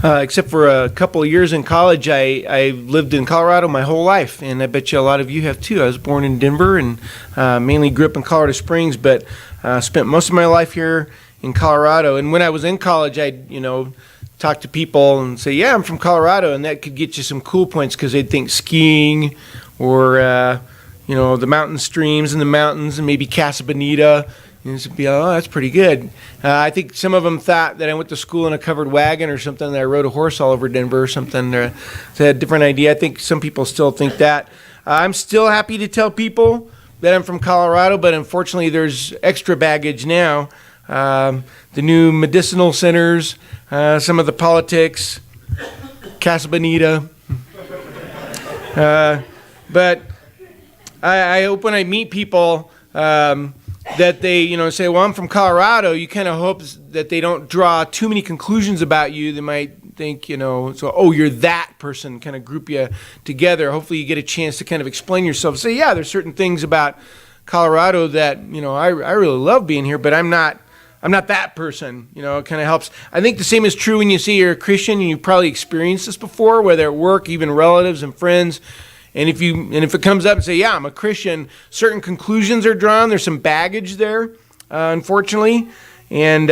Except for a couple of years in college, I lived in Colorado my whole life, and I bet you a lot of you have too. I was born in Denver and mainly grew up in Colorado Springs, but spent most of my life here in Colorado. And when I was in college, I'd talk to people and say, "Yeah, I'm from Colorado," and that could get you some cool points because they'd think skiing or the mountain streams in the mountains and maybe Casa Bonita. And it'd be, oh, that's pretty good. I think some of them thought that I went to school in a covered wagon or something, that I rode a horse all over Denver or something. They had a different idea. I think some people still think that. I'm still happy to tell people that I'm from Colorado, but unfortunately there's extra baggage now. The new medicinal centers, some of the politics, Casa Bonita. But I hope when I meet people that they, say, well, I'm from Colorado, you kind of hope that they don't draw too many conclusions about you. They might think, you're that person, kind of group you together. Hopefully you get a chance to kind of explain yourself. Say, yeah, there's certain things about Colorado that, I really love being here, but I'm not that person. It kind of helps. I think the same is true when you say you're a Christian, and you've probably experienced this before, whether at work, even relatives and friends. And if it comes up and say, yeah, I'm a Christian, certain conclusions are drawn. There's some baggage there, unfortunately, and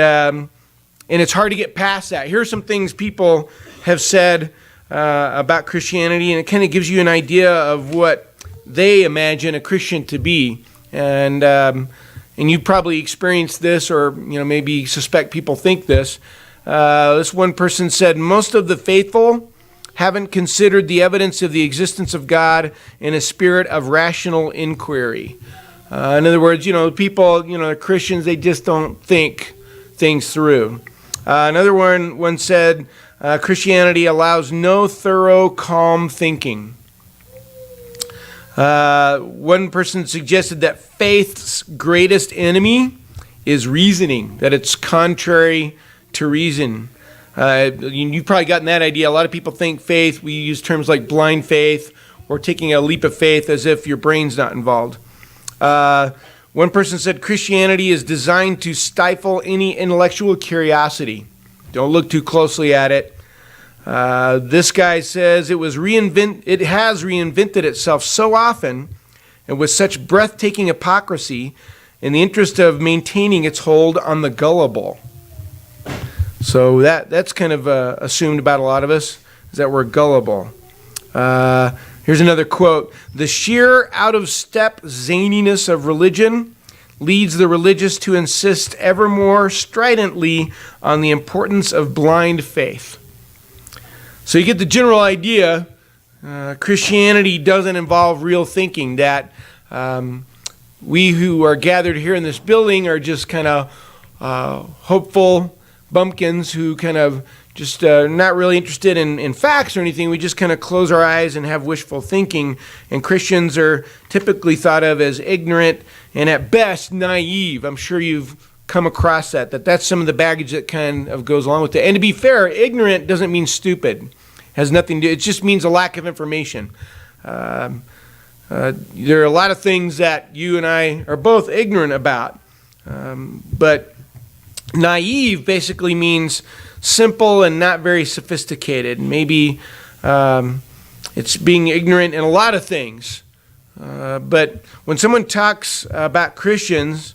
it's hard to get past that. Here are some things people have said about Christianity, and it kind of gives you an idea of what they imagine a Christian to be. And you probably experienced this, or maybe suspect people think this. This one person said, most of the faithful haven't considered the evidence of the existence of God in a spirit of rational inquiry. In other words, people, Christians, they just don't think things through. Another one said, Christianity allows no thorough, calm thinking. One person suggested that faith's greatest enemy is reasoning, that it's contrary to reason. You've probably gotten that idea. A lot of people think faith, we use terms like blind faith or taking a leap of faith as if your brain's not involved. One person said Christianity is designed to stifle any intellectual curiosity. Don't look too closely at it. This guy says it has reinvented itself so often and with such breathtaking hypocrisy in the interest of maintaining its hold on the gullible. So that's kind of assumed about a lot of us, is that we're gullible. Here's another quote. The sheer out-of-step zaniness of religion leads the religious to insist ever more stridently on the importance of blind faith. So you get the general idea. Christianity doesn't involve real thinking, that we who are gathered here in this building are just kind of hopeful bumpkins who kind of just not really interested in facts or anything. We just kind of close our eyes and have wishful thinking. And Christians are typically thought of as ignorant and at best naive. I'm sure you've come across that's some of the baggage that kind of goes along with it. And to be fair, ignorant doesn't mean stupid. Has nothing to do. It just means a lack of information. There are a lot of things that you and I are both ignorant about, but naive basically means simple and not very sophisticated. Maybe it's being ignorant in a lot of things. But when someone talks about Christians,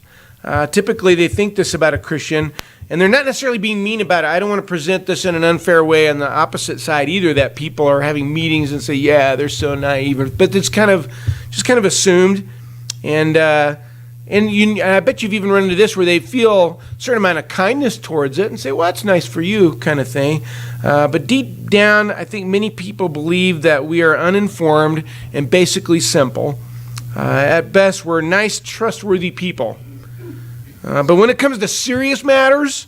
typically they think this about a Christian, and they're not necessarily being mean about it. I don't want to present this in an unfair way on the opposite side either, that people are having meetings and say, yeah, they're so naive. But it's kind of assumed. And I bet you've even run into this where they feel a certain amount of kindness towards it and say, well, that's nice for you, kind of thing. But deep down, I think many people believe that we are uninformed and basically simple. At best, we're nice, trustworthy people. But when it comes to serious matters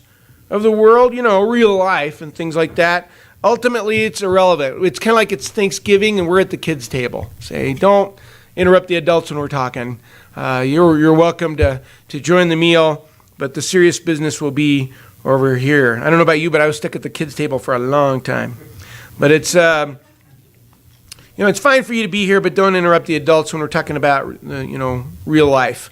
of the world, real life and things like that, ultimately it's irrelevant. It's kind of like it's Thanksgiving and we're at the kids' table. Say, don't interrupt the adults when we're talking. You're welcome to join the meal, but the serious business will be over here. I don't know about you, but I was stuck at the kids' table for a long time. But it's it's fine for you to be here, but don't interrupt the adults when we're talking about real life.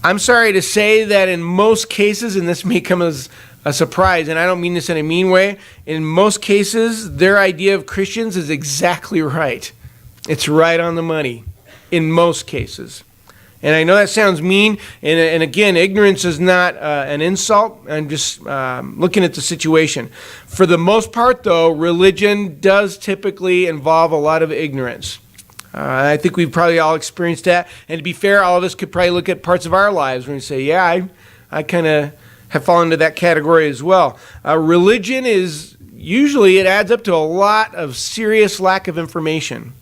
I'm sorry to say that in most cases, and this may come as a surprise, and I don't mean this in a mean way. In most cases, their idea of Christians is exactly right. It's right on the money in most cases. And I know that sounds mean, and again, ignorance is not an insult. I'm just looking at the situation. For the most part, though, religion does typically involve a lot of ignorance. I think we've probably all experienced that. And to be fair, all of us could probably look at parts of our lives where we say, yeah, I kind of have fallen into that category as well. Religion is usually, it adds up to a lot of serious lack of information.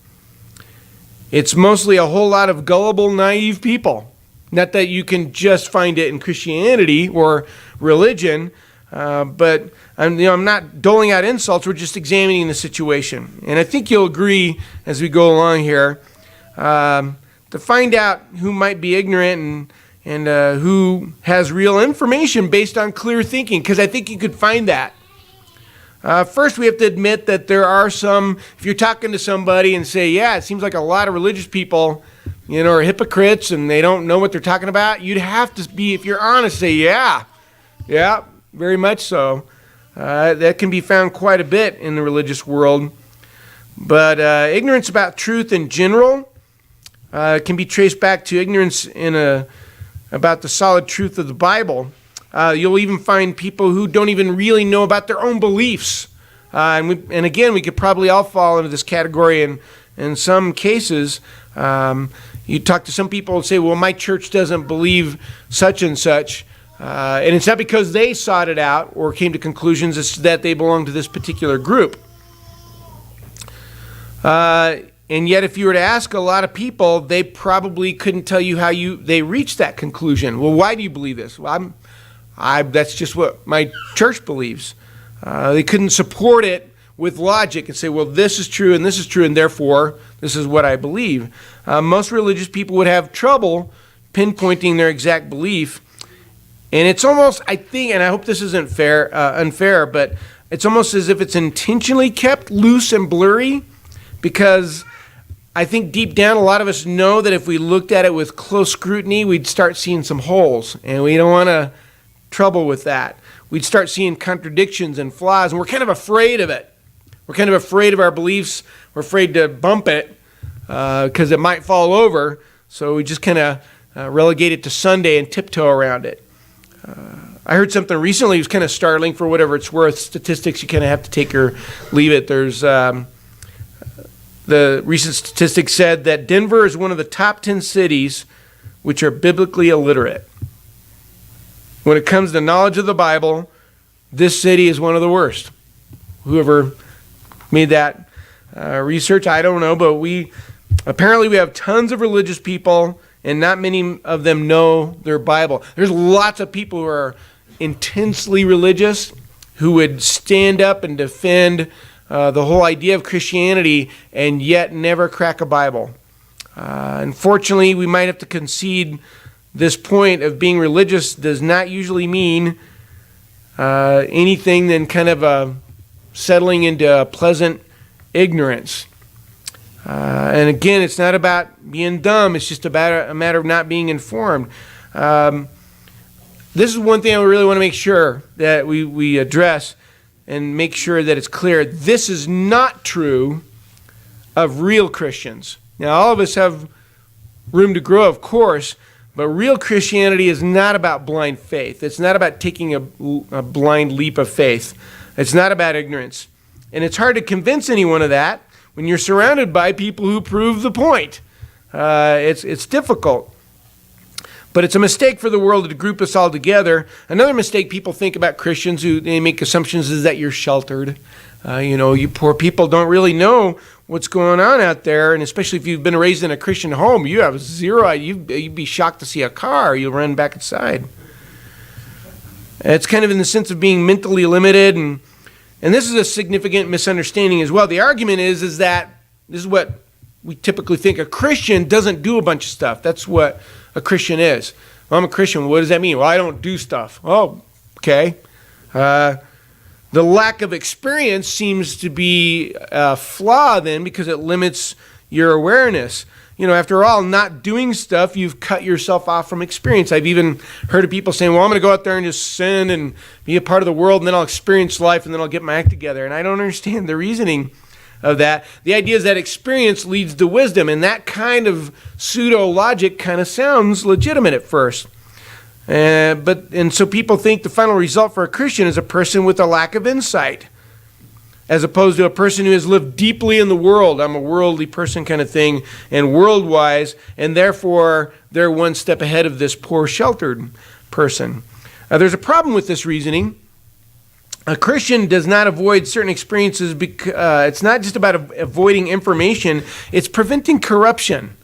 It's mostly a whole lot of gullible, naive people. Not that you can just find it in Christianity or religion, but I'm not doling out insults. We're just examining the situation. And I think you'll agree as we go along here to find out who might be ignorant and who has real information based on clear thinking, because I think you could find that. First, we have to admit that there are some, if you're talking to somebody and say, yeah, it seems like a lot of religious people, are hypocrites and they don't know what they're talking about, you'd have to be, if you're honest, say, yeah, very much so. That can be found quite a bit in the religious world. But ignorance about truth in general can be traced back to ignorance about the solid truth of the Bible. You'll even find people who don't even really know about their own beliefs. And again, we could probably all fall into this category in some cases. You talk to some people and say, well, my church doesn't believe such and such. And it's not because they sought it out or came to conclusions, it's that they belong to this particular group. And yet, if you were to ask a lot of people, they probably couldn't tell you how they reached that conclusion. Well, why do you believe this? Well, that's just what my church believes. They couldn't support it with logic and say, well, this is true, and therefore this is what I believe. Most religious people would have trouble pinpointing their exact belief. And it's almost, I think, and I hope this isn't unfair, but it's almost as if it's intentionally kept loose and blurry, because I think deep down a lot of us know that if we looked at it with close scrutiny, we'd start seeing some holes, and we don't want to trouble with that. We'd start seeing contradictions and flaws, and we're kind of afraid of it. We're kind of afraid of our beliefs. We're afraid to bump it because it might fall over, so we just kind of relegate it to Sunday and tiptoe around it. I heard something recently. It was kind of startling for whatever it's worth. Statistics, you kind of have to take or leave it. There's the recent statistics said that Denver is one of the top 10 cities which are biblically illiterate. When it comes to knowledge of the Bible, this city is one of the worst. Whoever made that research, I don't know, but we have tons of religious people, and not many of them know their Bible. There's lots of people who are intensely religious who would stand up and defend the whole idea of Christianity and yet never crack a Bible. Unfortunately, we might have to concede this point of being religious does not usually mean anything than kind of settling into a pleasant ignorance. And again, it's not about being dumb. It's just about a matter of not being informed. This is one thing I really want to make sure that we address and make sure that it's clear. This is not true of real Christians. Now, all of us have room to grow, of course, but real Christianity is not about blind faith. It's not about taking a blind leap of faith. It's not about ignorance. And it's hard to convince anyone of that when you're surrounded by people who prove the point. It's difficult. But it's a mistake for the world to group us all together. Another mistake people think about Christians, they make assumptions, is that you're sheltered. You poor people don't really know what's going on out there, and especially if you've been raised in a Christian home, you have zero. You'd be shocked to see a car. You'll run back inside. It's kind of in the sense of being mentally limited, and this is a significant misunderstanding as well. The argument is that this is what we typically think. A Christian doesn't do a bunch of stuff. That's what a Christian is. Well, I'm a Christian. What does that mean? Well, I don't do stuff. Oh, okay. The lack of experience seems to be a flaw then, because it limits your awareness. after all, not doing stuff, you've cut yourself off from experience. I've even heard of people saying, well, I'm going to go out there and just sin and be a part of the world, and then I'll experience life, and then I'll get my act together. And I don't understand the reasoning of that. The idea is that experience leads to wisdom, and that kind of pseudo-logic kind of sounds legitimate at first. And so people think the final result for a Christian is a person with a lack of insight, as opposed to a person who has lived deeply in the world. I'm a worldly person kind of thing, and world-wise, and therefore they're one step ahead of this poor sheltered person. There's a problem with this reasoning. A Christian does not avoid certain experiences because it's not just about avoiding information, it's preventing corruption.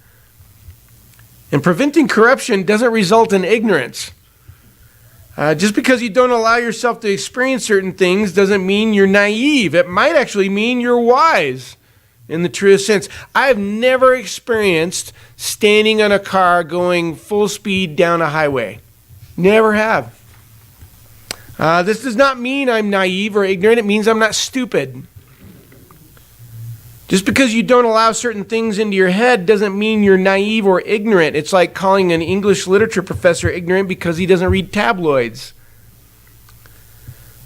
And preventing corruption doesn't result in ignorance. Just because you don't allow yourself to experience certain things doesn't mean you're naive. It might actually mean you're wise in the truest sense. I've never experienced standing on a car going full speed down a highway. Never have. This does not mean I'm naive or ignorant. It means I'm not stupid. Just because you don't allow certain things into your head doesn't mean you're naive or ignorant. It's like calling an English literature professor ignorant because he doesn't read tabloids.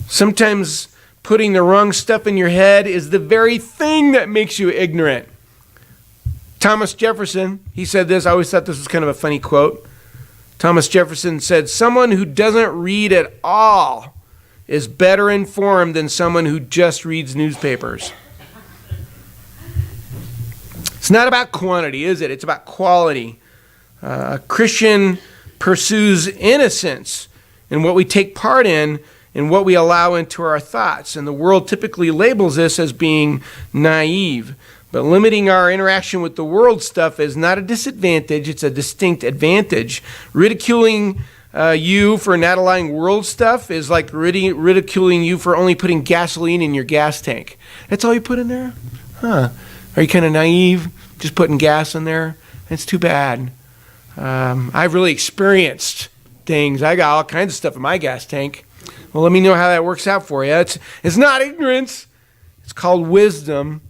Sometimes putting the wrong stuff in your head is the very thing that makes you ignorant. Thomas Jefferson, he said this. I always thought this was kind of a funny quote. Thomas Jefferson said, "Someone who doesn't read at all is better informed than someone who just reads newspapers." It's not about quantity, is it? It's about quality. A Christian pursues innocence in what we take part in and what we allow into our thoughts. And the world typically labels this as being naive. But limiting our interaction with the world stuff is not a disadvantage, it's a distinct advantage. Ridiculing you for not allowing world stuff is like ridiculing you for only putting gasoline in your gas tank. That's all you put in there? Huh. Are you kind of naive, just putting gas in there? It's too bad. I've really experienced things. I got all kinds of stuff in my gas tank. Well, let me know how that works out for you. It's not ignorance. It's called wisdom.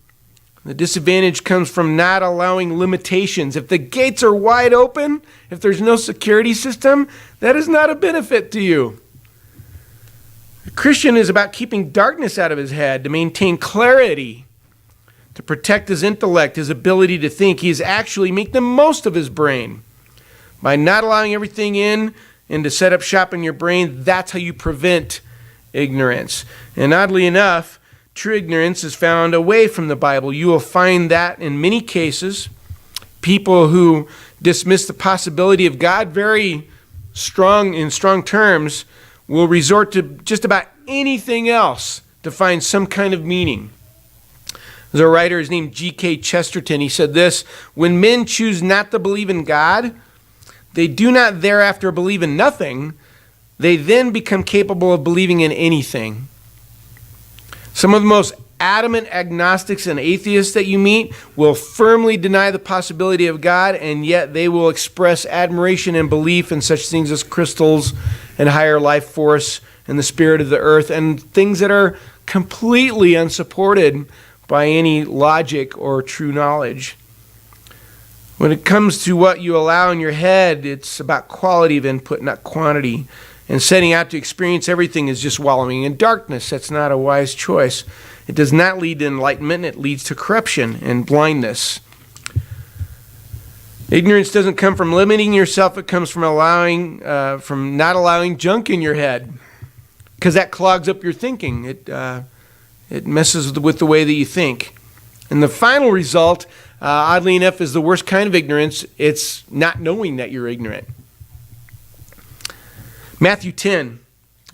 The disadvantage comes from not allowing limitations. If the gates are wide open, if there's no security system, that is not a benefit to you. A Christian is about keeping darkness out of his head to maintain clarity, to protect his intellect, his ability to think. He is actually making the most of his brain. By not allowing everything in and to set up shop in your brain, that's how you prevent ignorance. And oddly enough, true ignorance is found away from the Bible. You will find that in many cases, people who dismiss the possibility of God in strong terms will resort to just about anything else to find some kind of meaning. There's a writer, his name G.K. Chesterton. He said this: "When men choose not to believe in God, they do not thereafter believe in nothing. They then become capable of believing in anything." Some of the most adamant agnostics and atheists that you meet will firmly deny the possibility of God, and yet they will express admiration and belief in such things as crystals and higher life force and the spirit of the earth, and things that are completely unsupported by any logic or true knowledge. When it comes to what you allow in your head, it's about quality of input, not quantity. And setting out to experience everything is just wallowing in darkness. That's not a wise choice. It does not lead to enlightenment. It leads to corruption and blindness. Ignorance doesn't come from limiting yourself. It comes from not allowing junk in your head, because that clogs up your thinking. It messes with the way that you think. And the final result, oddly enough, is the worst kind of ignorance. It's not knowing that you're ignorant. Matthew 10.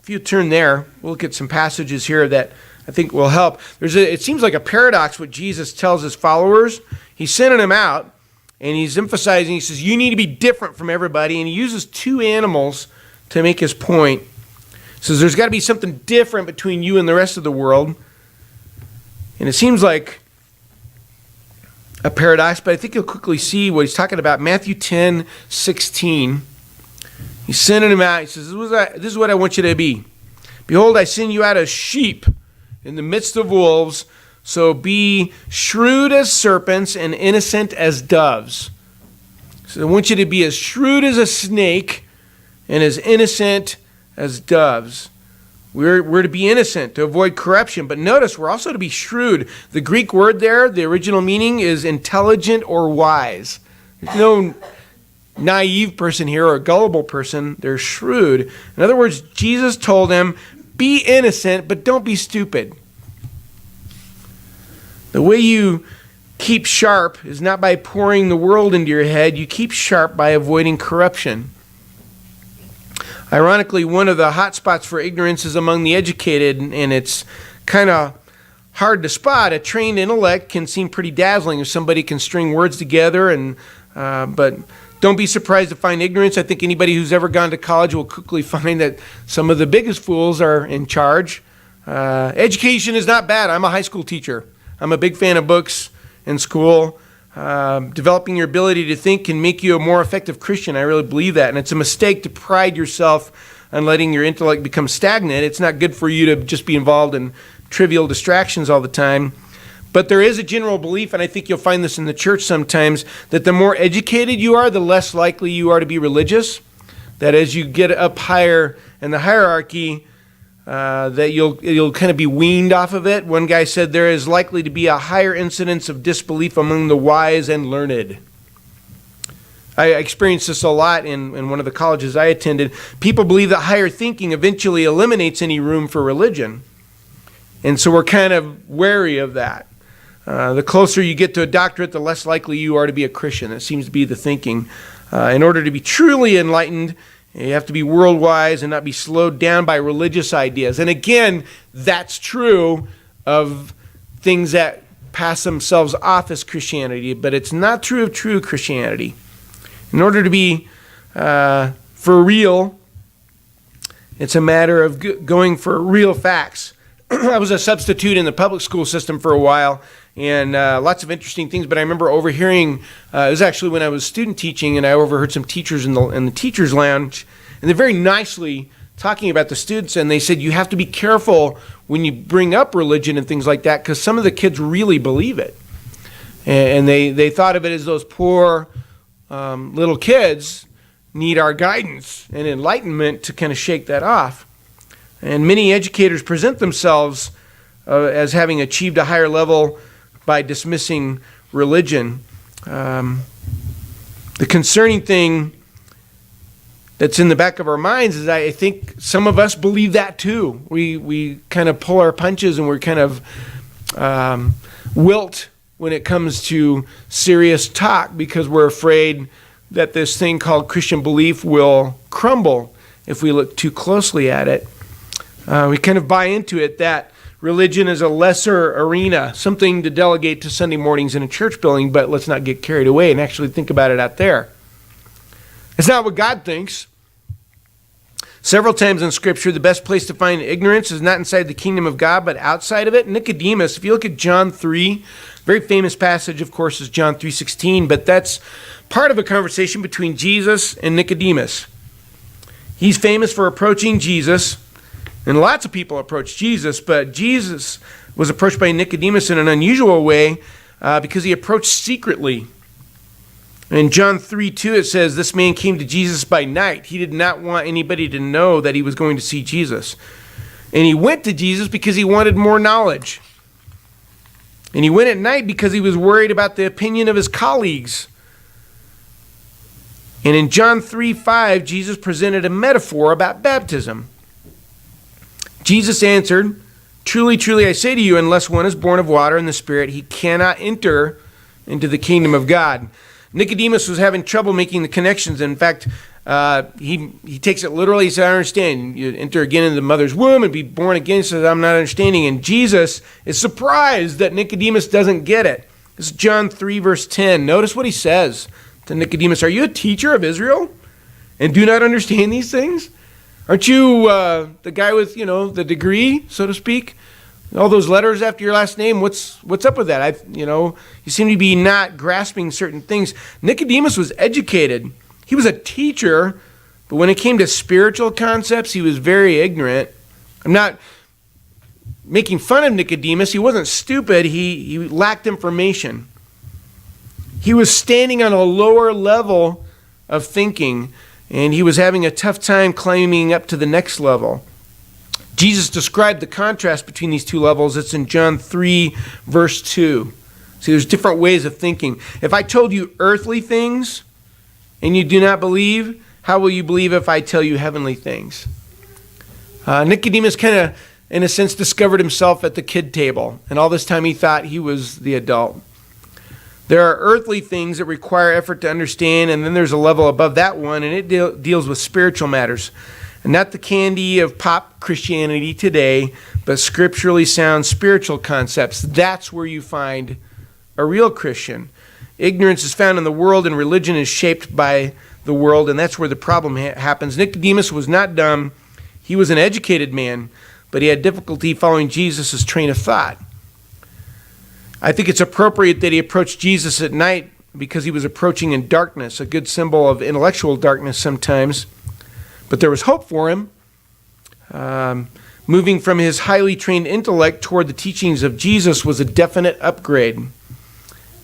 If you turn there, we'll look at some passages here that I think will help. It seems like a paradox what Jesus tells his followers. He's sending them out, and he's emphasizing, he says, you need to be different from everybody. And he uses two animals to make his point. He says there's got to be something different between you and the rest of the world. And it seems like a paradox, but I think you'll quickly see what he's talking about. Matthew 10:16. He's sending them out. He says, this is what I want you to be. Behold, I send you out as sheep in the midst of wolves. So be shrewd as serpents and innocent as doves. So I want you to be as shrewd as a snake and as innocent as doves. We're to be innocent, to avoid corruption. But notice, we're also to be shrewd. The Greek word there, the original meaning is intelligent or wise. There's no naive person here or a gullible person. They're shrewd. In other words, Jesus told them, be innocent, but don't be stupid. The way you keep sharp is not by pouring the world into your head. You keep sharp by avoiding corruption. Ironically, one of the hot spots for ignorance is among the educated, and it's kind of hard to spot. A trained intellect can seem pretty dazzling if somebody can string words together, but don't be surprised to find ignorance. I think anybody who's ever gone to college will quickly find that some of the biggest fools are in charge. Education is not bad. I'm a high school teacher. I'm a big fan of books in school. Developing your ability to think can make you a more effective Christian. I really believe that. And it's a mistake to pride yourself on letting your intellect become stagnant. It's not good for you to just be involved in trivial distractions all the time. But there is a general belief, and I think you'll find this in the church sometimes, that the more educated you are, the less likely you are to be religious. That as you get up higher in the hierarchy, that you'll kind of be weaned off of it. One guy said there is likely to be a higher incidence of disbelief among the wise and learned. I experienced this a lot in one of the colleges I attended. People believe that higher thinking eventually eliminates any room for religion. And so we're kind of wary of that. The closer you get to a doctorate, the less likely you are to be a Christian. That seems to be the thinking. In order to be truly enlightened, you have to be world wise and not be slowed down by religious ideas. And again, that's true of things that pass themselves off as Christianity, but it's not true of true Christianity. In order to be for real, it's a matter of going for real facts. I was a substitute in the public school system for a while, and lots of interesting things, but I remember overhearing, it was actually when I was student teaching, and I overheard some teachers in the teacher's lounge, and they're very nicely talking about the students, and they said, you have to be careful when you bring up religion and things like that, because some of the kids really believe it. And they thought of it as those poor little kids need our guidance and enlightenment to kind of shake that off. And many educators present themselves as having achieved a higher level by dismissing religion. The concerning thing that's in the back of our minds is I think some of us believe that too. We kind of pull our punches and we're kind of wilt when it comes to serious talk because we're afraid that this thing called Christian belief will crumble if we look too closely at it. We kind of buy into it that religion is a lesser arena, something to delegate to Sunday mornings in a church building, but let's not get carried away and actually think about it out there. It's not what God thinks. Several times in Scripture, the best place to find ignorance is not inside the kingdom of God, but outside of it. Nicodemus, if you look at John 3, very famous passage, of course, is John 3:16, but that's part of a conversation between Jesus and Nicodemus. He's famous for approaching Jesus. And lots of people approach Jesus, but Jesus was approached by Nicodemus in an unusual way because he approached secretly. In John 3:2 it says, this man came to Jesus by night. He did not want anybody to know that he was going to see Jesus. And he went to Jesus because he wanted more knowledge. And he went at night because he was worried about the opinion of his colleagues. And in John 3:5, Jesus presented a metaphor about baptism. Jesus answered, truly, truly, I say to you, unless one is born of water and the Spirit, he cannot enter into the kingdom of God. Nicodemus was having trouble making the connections. In fact, he takes it literally. He said, I understand. You enter again into the mother's womb and be born again. He says, I'm not understanding. And Jesus is surprised that Nicodemus doesn't get it. This is John 3, verse 10. Notice what he says to Nicodemus. Are you a teacher of Israel and do not understand these things? Aren't you the guy with, the degree, so to speak? All those letters after your last name, what's up with that? You seem to be not grasping certain things. Nicodemus was educated. He was a teacher, but when it came to spiritual concepts, he was very ignorant. I'm not making fun of Nicodemus. He wasn't stupid. He lacked information. He was standing on a lower level of thinking, and he was having a tough time climbing up to the next level. Jesus described the contrast between these two levels. It's in John 3, verse 2. See, there's different ways of thinking. If I told you earthly things and you do not believe, how will you believe if I tell you heavenly things? Nicodemus kind of, in a sense, discovered himself at the kid table, and all this time he thought he was the adult. There are earthly things that require effort to understand, and then there's a level above that one, and it deals with spiritual matters. And not the candy of pop Christianity today, but scripturally sound spiritual concepts. That's where you find a real Christian. Ignorance is found in the world, and religion is shaped by the world, and that's where the problem happens. Nicodemus was not dumb. He was an educated man, but he had difficulty following Jesus' train of thought. I think it's appropriate that he approached Jesus at night because he was approaching in darkness, a good symbol of intellectual darkness sometimes. But there was hope for him. Moving from his highly trained intellect toward the teachings of Jesus was a definite upgrade.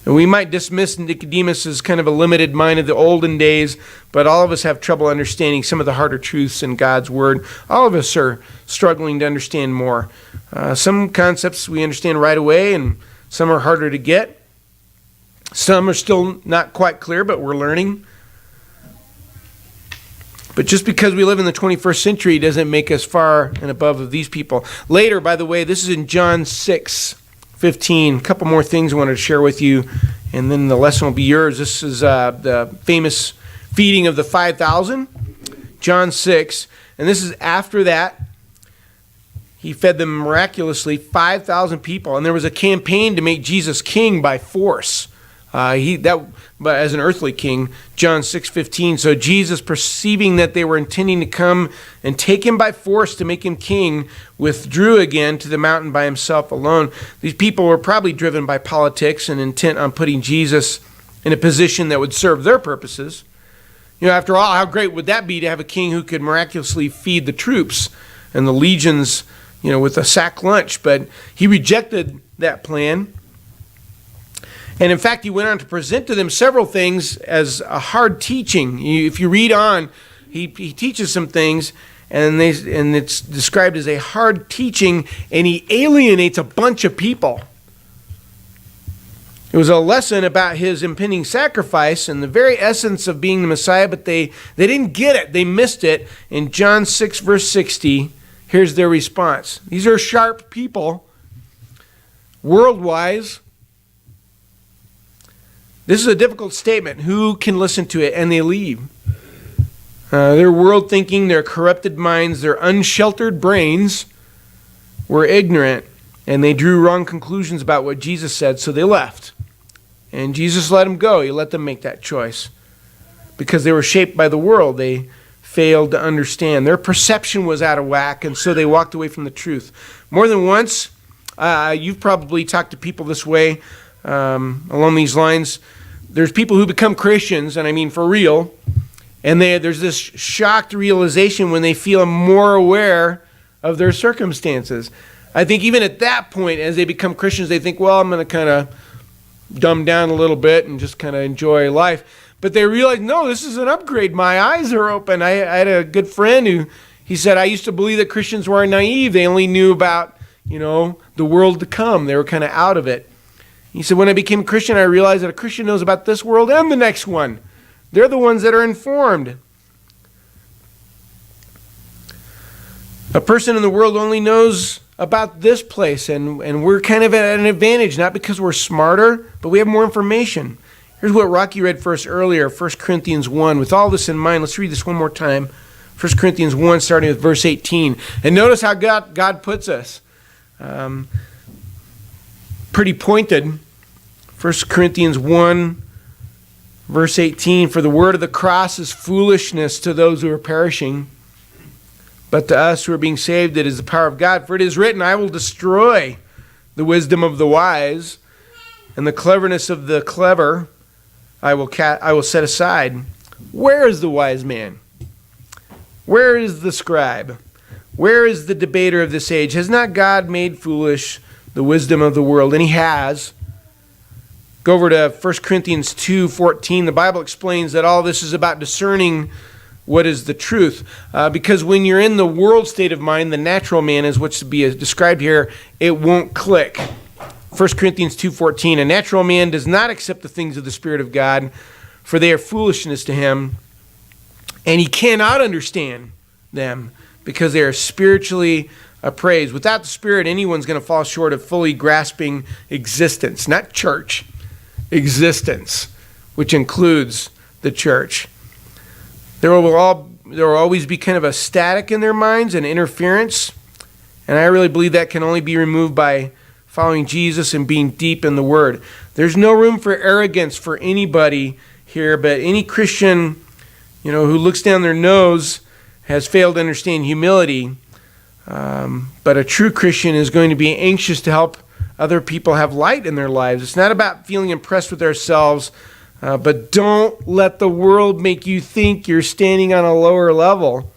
And we might dismiss Nicodemus as kind of a limited mind of the olden days, but all of us have trouble understanding some of the harder truths in God's Word. All of us are struggling to understand more. Some concepts we understand right away, and some are harder to get. Some are still not quite clear, but we're learning. But just because we live in the 21st century doesn't make us far and above of these people. Later, by the way, this is in John 6:15. A couple more things I wanted to share with you, and then the lesson will be yours. This is the famous feeding of the 5,000, John 6. And this is after that. He fed them miraculously, 5,000 people. And there was a campaign to make Jesus king by force. But as an earthly king, John 6:15. So Jesus, perceiving that they were intending to come and take him by force to make him king, withdrew again to the mountain by himself alone. These people were probably driven by politics and intent on putting Jesus in a position that would serve their purposes. After all, how great would that be to have a king who could miraculously feed the troops and the legions, with a sack lunch? But he rejected that plan. And in fact, he went on to present to them several things as a hard teaching. If you read on, he teaches some things, and it's described as a hard teaching, and he alienates a bunch of people. It was a lesson about his impending sacrifice and the very essence of being the Messiah, but they didn't get it. They missed it. In John 6, verse 60, here's their response. These are sharp people, world-wise. This is a difficult statement. Who can listen to it? And they leave. Their world thinking, their corrupted minds, their unsheltered brains were ignorant, and they drew wrong conclusions about what Jesus said, so they left. And Jesus let them go. He let them make that choice. Because they were shaped by the world, they failed to understand. Their perception was out of whack, and so they walked away from the truth. More than once, you've probably talked to people this way, along these lines. There's people who become Christians, and I mean for real, and there's this shocked realization when they feel more aware of their circumstances. I think even at that point, as they become Christians, they think, well, I'm going to kind of dumb down a little bit and just kind of enjoy life. But they realize, no, this is an upgrade. My eyes are open. I had a good friend he said, I used to believe that Christians were naive. They only knew about, the world to come. They were kind of out of it. He said, when I became a Christian, I realized that a Christian knows about this world and the next one. They're the ones that are informed. A person in the world only knows about this place, and we're kind of at an advantage, not because we're smarter, but we have more information. Here's what Rocky read for us earlier, 1 Corinthians 1. With all this in mind, let's read this one more time. 1 Corinthians 1, starting with verse 18. And notice how God puts us. Pretty pointed. 1 Corinthians 1, verse 18. For the word of the cross is foolishness to those who are perishing, but to us who are being saved, it is the power of God. For it is written, I will destroy the wisdom of the wise, and the cleverness of the clever I will set aside. Where is the wise man? Where is the scribe? Where is the debater of this age? Has not God made foolish the wisdom of the world? And he has. Go over to 1 Corinthians 2:14. The Bible explains that all this is about discerning what is the truth. Because when you're in the world state of mind, the natural man is what's to be described here, it won't click. 1 Corinthians 2:14, a natural man does not accept the things of the Spirit of God, for they are foolishness to him, and he cannot understand them because they are spiritually appraised. Without the Spirit, anyone's going to fall short of fully grasping existence, not church, existence, which includes the church. There will always be kind of a static in their minds and interference, and I really believe that can only be removed by following Jesus and being deep in the Word. There's no room for arrogance for anybody here, but any Christian, who looks down their nose has failed to understand humility. But a true Christian is going to be anxious to help other people have light in their lives. It's not about feeling impressed with ourselves, but don't let the world make you think you're standing on a lower level.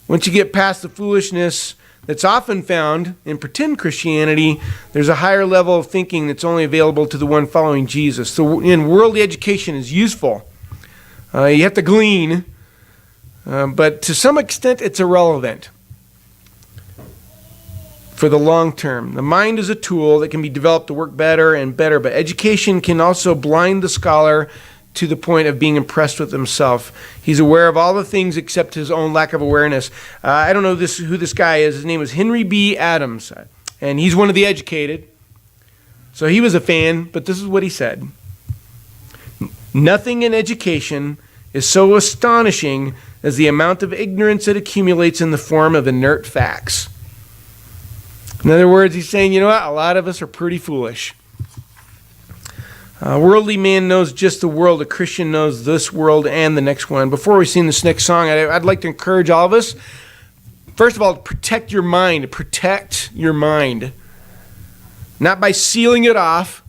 Once you get past the foolishness that's often found in pretend Christianity, there's a higher level of thinking that's only available to the one following Jesus. So in worldly education is useful. You have to glean, but to some extent it's irrelevant for the long term. The mind is a tool that can be developed to work better and better, but education can also blind the scholar to the point of being impressed with himself. He's aware of all the things except his own lack of awareness. I don't know who this guy is. His name is Henry B. Adams, and he's one of the educated. So he was a fan, but this is what he said. Nothing in education is so astonishing as the amount of ignorance that accumulates in the form of inert facts. In other words, he's saying, a lot of us are pretty foolish. A worldly man knows just the world. A Christian knows this world and the next one. Before we sing this next song, I'd like to encourage all of us, first of all, protect your mind. Protect your mind. Not by sealing it off,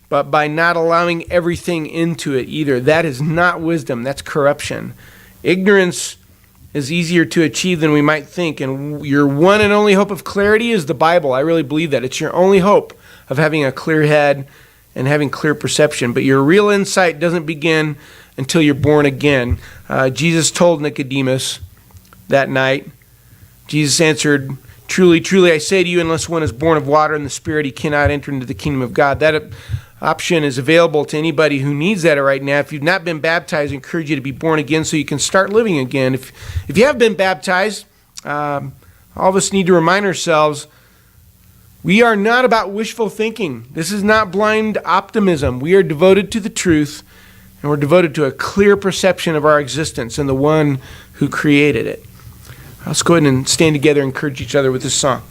but by not allowing everything into it either. That is not wisdom. That's corruption. Ignorance is easier to achieve than we might think, and your one and only hope of clarity is the Bible. I really believe that. It's your only hope of having a clear head and having clear perception, but your real insight doesn't begin until you're born again. Jesus told Nicodemus that night, Jesus answered, "Truly, truly, I say to you, unless one is born of water and the Spirit, he cannot enter into the kingdom of God." That option is available to anybody who needs that right now. If you've not been baptized, I encourage you to be born again so you can start living again. If you have been baptized, all of us need to remind ourselves, we are not about wishful thinking. This is not blind optimism. We are devoted to the truth, and we're devoted to a clear perception of our existence and the one who created it. Let's go ahead and stand together and encourage each other with this song.